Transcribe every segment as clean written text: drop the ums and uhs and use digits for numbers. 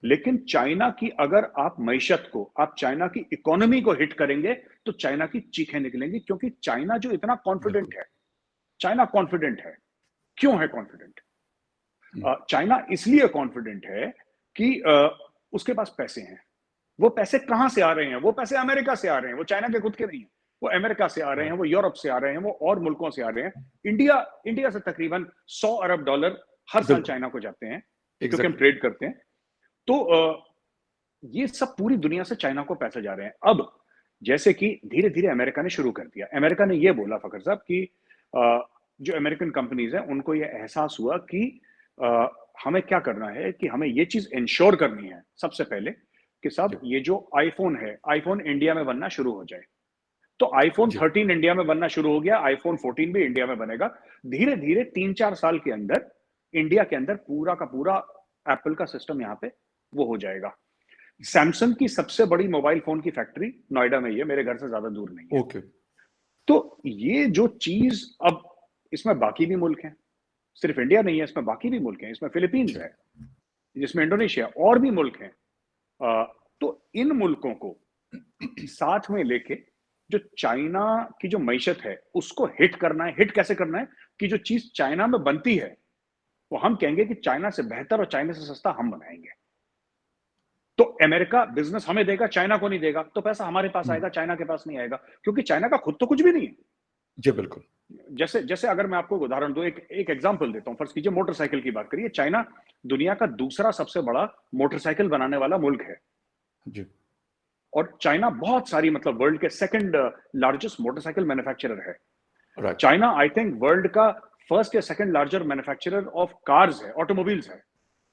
लेकिन चाइना की अगर आप मईशत को, आप चाइना की इकोनॉमी को हिट करेंगे तो चाइना की चीखें निकलेंगी, क्योंकि चाइना जो इतना बिल्कुल। कॉन्फिडेंट है, चाइना कॉन्फिडेंट है। क्यों है कॉन्फिडेंट? हम्म, चाइना इसलिए कॉन्फिडेंट है कि उसके पास पैसे हैं। वो पैसे कहां से आ रहे हैं? वो पैसे अमेरिका से आ रहे हैं, वो चाइना के खुद के नहीं है। वो अमेरिका से आ रहे हैं, right, वो यूरोप से आ रहे हैं, वो और मुल्कों से आ रहे हैं। इंडिया इंडिया से तकरीबन 100 अरब डॉलर हर साल बिल्कुल। चाइना को जाते हैं, क्योंकि हम एग्जैक्टली। ट्रेड करते हैं। तो ये सब पूरी दुनिया से चाइना को पैसे जा रहे हैं। अब जैसे कि धीरे धीरे अमेरिका ने शुरू कर दिया, अमेरिका ने ये बोला फखर साहब कि जो अमेरिकन कंपनीज हैं उनको ये एहसास हुआ कि अ, हमें क्या करना है, कि हमें ये चीज इंश्योर करनी है सबसे पहले कि जी। साहब ये जो आईफोन है, आईफोन इंडिया में बनना शुरू हो जाए। तो आईफोन जी 13 इंडिया में बनना शुरू हो गया, आईफोन 14 भी इंडिया में बनेगा। धीरे धीरे 3-4 साल के अंदर इंडिया के अंदर पूरा का पूरा एप्पल का सिस्टम यहाँ पे वो हो जाएगा। सैमसंग की सबसे बड़ी मोबाइल फोन की फैक्ट्री नोएडा में ही है, मेरे घर से ज्यादा दूर नहीं है। ओके। तो ये जो चीज, अब इसमें बाकी भी मुल्क हैं, सिर्फ इंडिया नहीं है, इसमें बाकी भी मुल्क हैं, इसमें फिलीपींस जी है, जिसमें इंडोनेशिया, और भी मुल्क हैं। तो इन मुल्कों को साथ में लेके जो चाइना की जो मईशत है उसको हिट करना है। हिट कैसे करना है? कि जो चीज चाइना में बनती है वो हम कहेंगे कि चाइना से बेहतर और चाइना से सस्ता हम बनाएंगे। तो अमेरिका बिजनेस हमें देगा, चाइना को नहीं देगा, तो पैसा हमारे पास हम्म, आएगा, चाइना के पास नहीं आएगा, क्योंकि चाइना का खुद तो कुछ भी नहीं है। जी बिल्कुल। जैसे जैसे अगर मैं आपको एक उदाहरण दूं, एक एक एग्जांपल देता हूं। फर्ज कीजिए मोटरसाइकिल की बात करिए। चाइना दुनिया का दूसरा सबसे बड़ा मोटरसाइकिल बनाने वाला मुल्क है, जी और चाइना बहुत सारी, मतलब वर्ल्ड के सेकंड लार्जेस्ट मोटरसाइकिल मैन्युफैक्चरर है। Right. China I think world का फर्स्ट या second larger manufacturer of cars है, ऑटोमोबाइल्स है,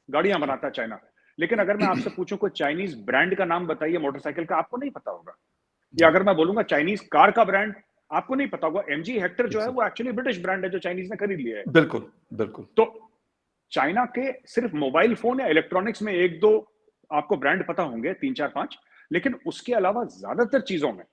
गाड़ियां जी बनाता है चाइना। लेकिन अगर मैं आपसे पूछूं कोई चाइनीज ब्रांड का नाम बताइए मोटरसाइकिल का, आपको नहीं पता होगा। या जी अगर मैं बोलूंगा चाइनीज कार का ब्रांड, आपको नहीं पता होगा। एमजी हेक्टर जो है वो एग्जैक्ट। एक्चुअली ब्रिटिश ब्रांड है जो चाइनीज ने खरीद लिया है। बिल्कुल बिल्कुल। तो चाइना के सिर्फ मोबाइल फोन या इलेक्ट्रॉनिक्स में एक दो आपको ब्रांड पता होंगे, 3-4-5, लेकिन उसके अलावा ज्यादातर चीजों में,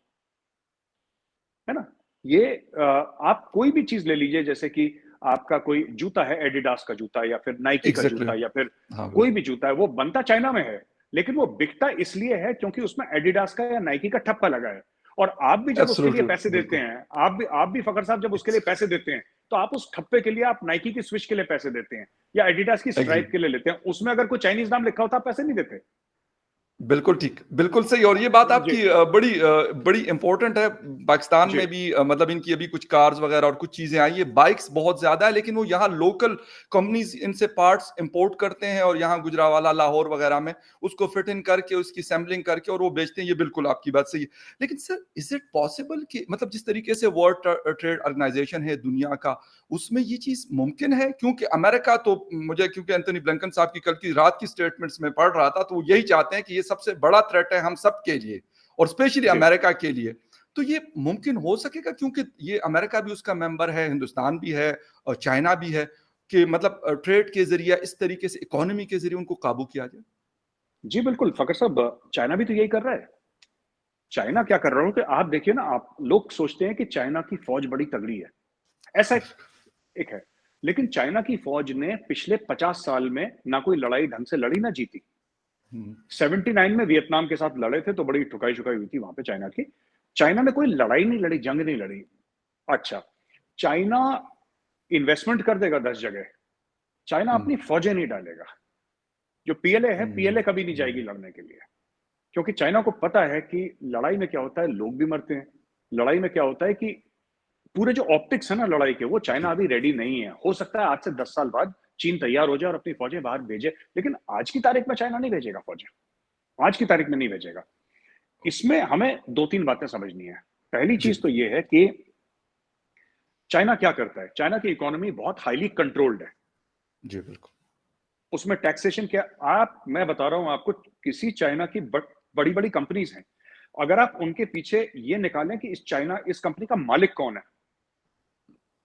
है ना, ये आप कोई भी चीज ले लीजिए, जैसे कि आपका कोई जूता है, एडिडास का जूता, या फिर नाइकी का एग्जैक्टली। जूता, या फिर हाँ कोई बिल्कुल। भी जूता है, वो बनता चाइना में है, लेकिन वो बिकता इसलिए है क्योंकि उसमें एडिडास का या नाइकी का ठप्पा लगा है। और आप भी जब उसके लिए एब्सोल्युटली पैसे देते बिल्कुल। हैं, आप भी फकर साहब जब उसके लिए पैसे देते हैं, तो आप उस ठप्पे के लिए आप नाइकी की स्विच के लिए पैसे देते हैं, या एडिडास की एग्री। स्ट्राइप के लिए लेते हैं। उसमें अगर कोई चाइनीज नाम लिखा होता, आप पैसे नहीं देते। बिल्कुल ठीक, बिल्कुल सही। और ये बात जी। आपकी बड़ी इंपॉर्टेंट है। पाकिस्तान जी। में भी मतलब इनकी अभी कुछ कार्स वगैरह और कुछ चीजें आई है, बाइक्स बहुत ज्यादा है, लेकिन वो यहाँ लोकल कंपनीज इनसे पार्ट्स इंपोर्ट करते हैं और यहाँ गुजरावाला लाहौर वगैरह में उसको फिट इन करके उसकी सैम्पलिंग करके और वो बेचते हैं। ये बिल्कुल आपकी बात सही है। लेकिन सर, इज इट पॉसिबल कि मतलब जिस तरीके से वर्ल्ड ट्रेड ऑर्गेनाइजेशन है दुनिया का, उसमें ये चीज मुमकिन है? क्योंकि अमेरिका तो मुझे, क्योंकि एंथनी ब्लिंकन साहब की कल की रात की स्टेटमेंट्स में पढ़ रहा था, तो वो यही चाहते हैं कि ये सबसे बड़ा थ्रेट है हम सब के लिए और स्पेशली जी। अमेरिका के लिए। तो ये मुमकिन हो सकेगा? क्योंकि ये अमेरिका भी उसका मेंबर है, हिंदुस्तान भी है और चाइना भी है, कि मतलब ट्रेड के जरिए इस तरीके से इकोनॉमी के जरिए उनको काबू किया जाए। जी बिल्कुल फकर साहब, चाइना भी तो यही कर रहा है। चाइना क्या कर रहा हूं कि आप देखिए ना, आप लोग सोचते हैं कि चाइना की फौज बड़ी तगड़ी है, ऐसा एक है। लेकिन चाइना की फौज ने पिछले 50 साल में ना कोई लड़ाई ढंग से लड़ी, ना जीती। हम्म, 79 में वियतनाम के साथ लड़े थे तो बड़ी ठुकाई शुकाई हुई थी वहां पे चाइना की। चाइना ने कोई लड़ाई नहीं लड़ी, जंग नहीं लड़ी। अच्छा, चाइना इन्वेस्टमेंट कर देगा 10 जगह, चाइना हम्म, अपनी फौजें नहीं डालेगा। जो पीएलए है, हम्म, पीएलए कभी नहीं जाएगी लड़ने के लिए, क्योंकि चाइना को पता है कि लड़ाई में क्या होता है, लोग भी मरते हैं। लड़ाई में क्या होता है कि पूरे जो ऑप्टिक्स है ना लड़ाई के, वो चाइना जी अभी रेडी नहीं है। हो सकता है आज से 10 साल बाद चीन तैयार हो जाए और अपनी फौजें बाहर भेजे, लेकिन आज की तारीख में चाइना नहीं भेजेगा फौजें, आज की तारीख में नहीं भेजेगा। इसमें हमें 2-3 बातें समझनी है। पहली जी चीज तो ये है कि चाइना क्या करता है। चाइना की इकोनॉमी बहुत हाईली कंट्रोल्ड है। जी बिल्कुल। उसमें टैक्सेशन क्या, आप, मैं बता रहा हूं आपको, किसी चाइना की बड़ी बड़ी कंपनीज हैं, अगर आप उनके पीछे ये निकालें कि इस कंपनी का मालिक कौन है,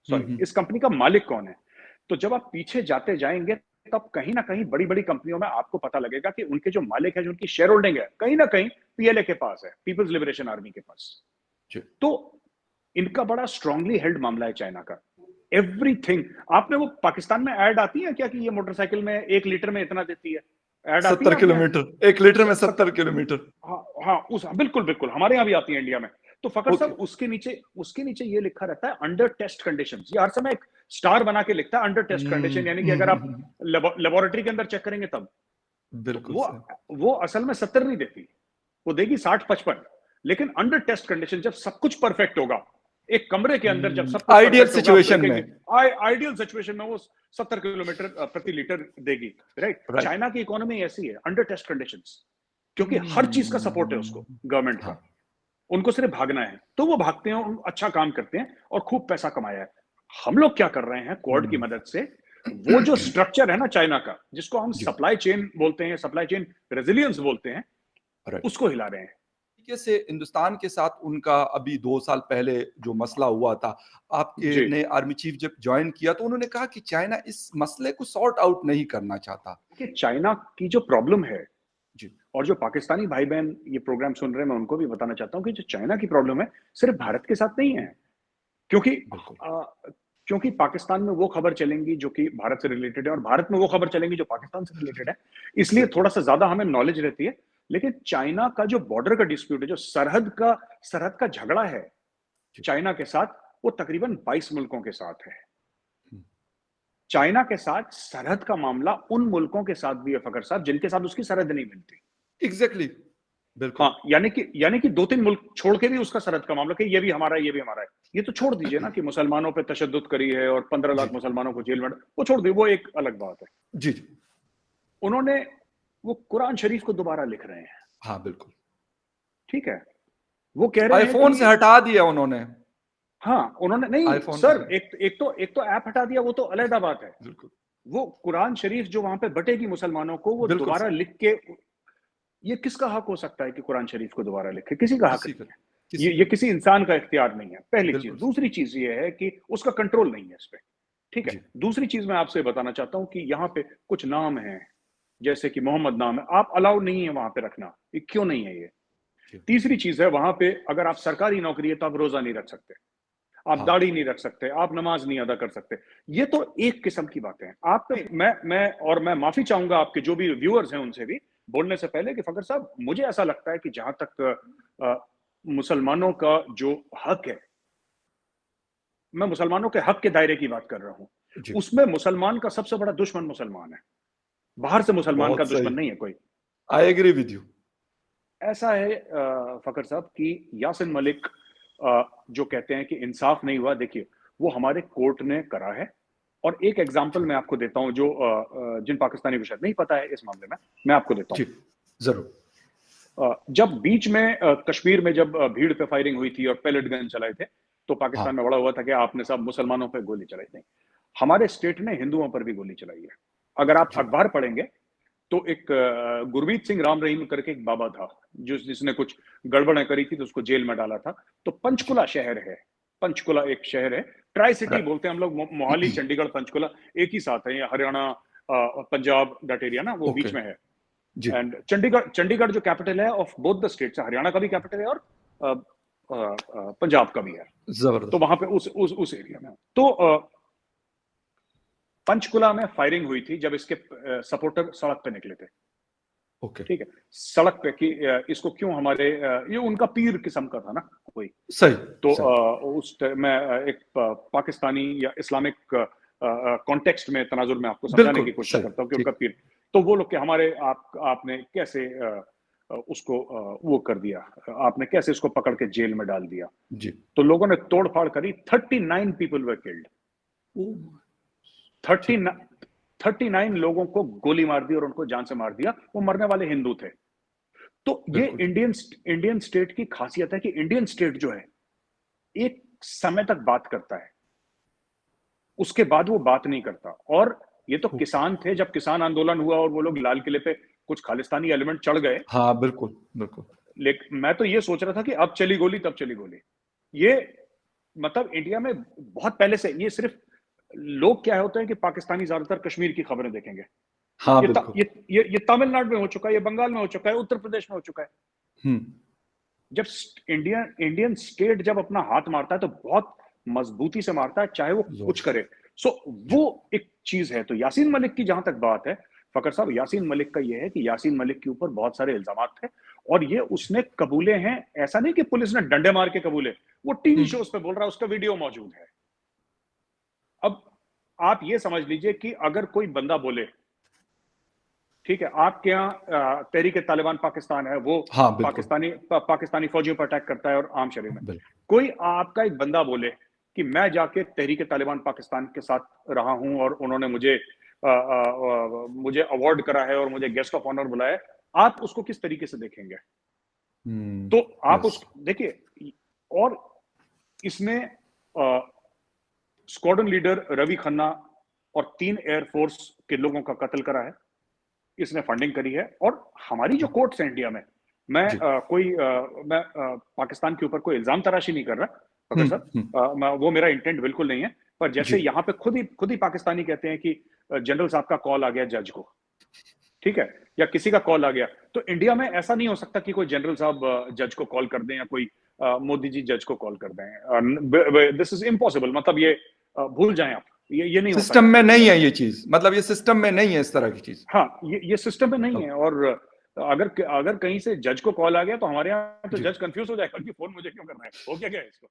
सॉरी, हम्म, इस कंपनी का मालिक कौन है, तो जब आप पीछे जाते जाएंगे तब कहीं ना कहीं बड़ी बड़ी कंपनियों में आपको पता लगेगा कि उनके जो मालिक है, जो उनकी शेयर होल्डिंग है, कहीं ना कहीं पीएलए के पास है, पीपल्स लिबरेशन आर्मी के पास। जी तो इनका बड़ा स्ट्रांगली हेल्ड मामला है चाइना का। एवरीथिंग, आपने वो पाकिस्तान में ऐड आती है क्या कि ये मोटरसाइकिल में 1 लीटर में इतना देती है? ऐड आती है 70 किलोमीटर, 1 लीटर में 70 किलोमीटर। हाँ हाँ, बिल्कुल बिल्कुल, हमारे यहाँ भी आती है इंडिया में। तो फखर ओके। साहब उसके नीचे ये लिखा रहता है अंडर टेस्ट कंडीशंस। ये हर समय एक स्टार बना के लिखता है अंडर टेस्ट कंडीशन, यानी कि अगर आप लेबोरेटरी के अंदर चेक करेंगे तब। तो बिल्कुल सही। वो असल में 70 नहीं देती, वो देगी 60-55। लेकिन अंडर टेस्ट कंडीशन जब सब कुछ परफेक्ट होगा, एक कमरे के अंदर जब सब कुछ आइडियल परफेक्ट होगा, सिचुएशन में। आइडियल सिचुएशन में वो 70 किलोमीटर प्रति लीटर देगी, राइट। राइट। चाइना की इकोनॉमी ऐसी है, अंडर टेस्ट कंडीशंस, क्योंकि हर चीज का सपोर्ट है उसको, गवर्नमेंट का। उनको सिर्फ भागना है, तो वो भागते हैं, अच्छा काम करते हैं और खूब पैसा कमाया है। हम लोग क्या कर रहे हैं क्वाड की मदद से, वो जो स्ट्रक्चर है ना चाइना का, जिसको हम सप्लाई चेन बोलते हैं, सप्लाई चेन रेजिलियंस बोलते हैं, उसको हिला रहे हैं। तरीके से हिंदुस्तान के साथ उनका अभी 2 साल पहले जो मसला हुआ था, आपके ने आर्मी चीफ जब ज्वाइन किया तो उन्होंने कहा कि चाइना इस मसले को सॉर्ट आउट नहीं करना चाहता। कि चाइना की जो प्रॉब्लम है जी, और जो पाकिस्तानी भाई बहन ये प्रोग्राम सुन रहे हैं, मैं उनको भी बताना चाहता हूं कि जो चाइना की प्रॉब्लम है सिर्फ भारत के साथ नहीं है। क्योंकि क्योंकि पाकिस्तान में वो खबर चलेंगी जो कि भारत से रिलेटेड है, और भारत में वो खबर चलेंगी जो पाकिस्तान से रिलेटेड है, इसलिए थोड़ा सा ज्यादा हमें नॉलेज रहती है। लेकिन चाइना का जो बॉर्डर का डिस्प्यूट है, जो सरहद का झगड़ा है चाइना के साथ, वो तकरीबन 22 मुल्कों के साथ है। चाइना के साथ सरहद का मामला उन मुल्कों के साथ भी है फखर साहब जिनके साथ उसकी सरहद नहीं मिलती। एग्जैक्टली, बिल्कुल। हाँ, यानी कि 2-3 मुल्क छोड़ के भी उसका सरहद का मामला कि ये भी हमारा है, ये भी हमारा है। ये तो छोड़ दीजिए ना कि मुसलमानों पे तशद्दुद करी है और 15 लाख मुसलमानों को जेल में, वो छोड़ दीजिए, वो एक अलग बात है। जी। उन्होंने वो कुरान शरीफ को दोबारा लिख रहे हैं। हाँ बिल्कुल, ठीक है, वो कह रहे हैं आईफोन से हटा दिया उन्होंने। हाँ, उन्होंने नहीं सर, एक तो ऐप हटा दिया, वो तो अलग बात है। बिल्कुल। वो कुरान शरीफ जो वहां पे बटेगी मुसलमानों को, वो दोबारा लिख के, ये किसका हक हो सकता है कि कुरान शरीफ को दोबारा लिखे? किसी का हक नहीं है। ये किसी इंसान का इख्तियार नहीं है, पहली चीज। दूसरी चीज ये है कि उसका कंट्रोल नहीं है इस पे। ठीक है, दूसरी चीज मैं आपसे बताना चाहता हूं कि यहाँ पे कुछ नाम हैं, जैसे कि मोहम्मद नाम है, आप अलाउड नहीं है वहां पे रखना। ये क्यों नहीं है ये? तीसरी चीज है, वहां पे अगर आप सरकारी नौकरी है तो आप रोजा नहीं रख सकते, आप दाढ़ी नहीं रख सकते, आप नमाज नहीं अदा कर सकते। ये तो एक किस्म की बातें हैं। आप मैं माफी चाहूंगा आपके जो भी व्यूअर्स हैं उनसे भी बोलने से पहले कि फखर साहब, मुझे ऐसा लगता है कि जहां तक मुसलमानों का जो हक है, मैं मुसलमानों के हक के दायरे की बात कर रहा हूं, उसमें मुसलमान का सबसे बड़ा दुश्मन मुसलमान है, बाहर से मुसलमान का दुश्मन नहीं है कोई। I agree with you. ऐसा है फखर साहब कि यासिन मलिक जो कहते हैं कि इंसाफ नहीं हुआ, देखिए वो हमारे कोर्ट ने करा है। और एक एग्जांपल मैं आपको देता हूं, जो जिन पाकिस्तानी को शायद नहीं पता है इस मामले में, मैं आपको देता हूं। जरूर। जब बीच में कश्मीर में जब भीड़ पे फायरिंग हुई थी और पैलेट गन चलाए थे, तो पाकिस्तान में बड़ा हुआ था कि आपने सब मुसलमानों पर गोली चलाई। नहीं, हमारे स्टेट ने हिंदुओं पर भी गोली चलाई है। अगर आप अखबार पढ़ेंगे तो एक गुरमीत सिंह राम रहीम करके एक बाबा था, जिसने कुछ गड़बड़ें करी थी तो उसको जेल में डाला था। तो पंचकुला शहर है, पंचकुला एक शहर है, ट्राई सिटी बोलते हैं हम लोग, मोहाली चंडीगढ़ पंचकुला एक ही साथ है, ये हरियाणा पंजाब दैट एरिया ना, वो बीच में है। एंड चंडीगढ़ जो कैपिटल है of both the states, Haryana का भी कैपिटल है और पंजाब का भी है। तो वहां पे उस एरिया में तो पंचकुला में फायरिंग हुई थी जब इसके सपोर्टर सड़क पे निकले थे। ओके, ठीक है, सड़क पे कि इसको क्यों हमारे, ये उनका पीर किस्म का था ना कोई। सही। तो उस मैं एक पाकिस्तानी या इस्लामिक कॉन्टेक्स्ट में तनाजुर में आपको समझाने की कोशिश करता हूँ कि उनका पीर। तो वो लोग के हमारे आपने कैसे उसको वो कर दिया, आपने कैसे इसको पकड़ के जेल में डाल दिया जी। तो लोगों ने तोड़फाड़ करी, 39 पीपल वर किल्ड। 39 लोगों को गोली मार दी और उनको जान से मार दिया। वो मरने वाले हिंदू थे। तो ये इंडियन स्टेट की खासियत है कि इंडियन स्टेट जो है एक समय तक बात करता है, उसके बाद वो बात नहीं करता। और ये तो किसान थे, जब किसान आंदोलन हुआ और वो लोग लाल किले पे कुछ खालिस्तानी एलिमेंट चढ़ गए। हाँ बिल्कुल बिल्कुल। लेकिन मैं तो ये सोच रहा था कि अब चली गोली तब चली गोली। ये मतलब इंडिया में बहुत पहले से, ये सिर्फ लोग क्या होते हैं कि पाकिस्तानी ज्यादातर कश्मीर की खबरें देखेंगे। हाँ, ये तमिलनाडु में हो चुका है, ये बंगाल में हो चुका है, उत्तर प्रदेश में हो चुका है। जब इंडियन स्टेट जब अपना हाथ मारता है तो बहुत मजबूती से मारता है, चाहे वो कुछ करे। सो वो एक चीज है। तो यासीन मलिक की जहां तक बात है, फकर साहब, यासीन मलिक का ये है कि यासीन मलिक के ऊपर बहुत सारे इल्जामात थे और ये उसने कबूले हैं। ऐसा नहीं कि पुलिस ने डंडे मार के कबूले, वो टीवी शोज पे बोल रहा है, उसका वीडियो मौजूद है। अब आप ये समझ लीजिए कि अगर कोई बंदा बोले, ठीक है, आपके यहाँ तहरीक तालिबान पाकिस्तान है, वो हाँ, बिल्कुल। पाकिस्तानी फौजियों पर अटैक करता है और आम शरीर में बिल्कुल। कोई आपका एक बंदा बोले कि मैं जाके तहरीक तालिबान पाकिस्तान के साथ रहा हूं और उन्होंने मुझे अवार्ड करा है और मुझे गेस्ट ऑफ ऑनर बुलाया है, आप उसको किस तरीके से देखेंगे? तो आप यस। उस देखिए, और इसमें स्क्वाड्रन लीडर रवि खन्ना और 3 एयरफोर्स के लोगों का कत्ल करा है, इसने फंडिंग करी है। और हमारी जो कोर्ट्स हैं इंडिया में, मैं पाकिस्तान के ऊपर कोई इल्जाम तराशी नहीं कर रहा फकर साहब, वो मेरा इंटेंट बिल्कुल नहीं है, पर जैसे यहाँ पे खुद ही पाकिस्तानी कहते हैं कि जनरल साहब का कॉल आ गया जज को, ठीक है, या किसी का कॉल आ गया, तो इंडिया में ऐसा नहीं हो सकता कि कोई जनरल साहब जज को कॉल कर दें या कोई मोदी जी जज को कॉल कर दें। दिस इज इम्पॉसिबल, मतलब ये भूल जाएं आप, ये नहीं होता सिस्टम है में नहीं इंडिया है में। ये चीज, मतलब ये सिस्टम में नहीं है इस तरह की चीज। हाँ, ये सिस्टम में नहीं है। और अगर कहीं से जज को कॉल आ गया तो हमारे यहाँ तो जी। जज कंफ्यूज हो जाएगा कि फोन मुझे क्यों कर रहा है, हो क्या गया इसको।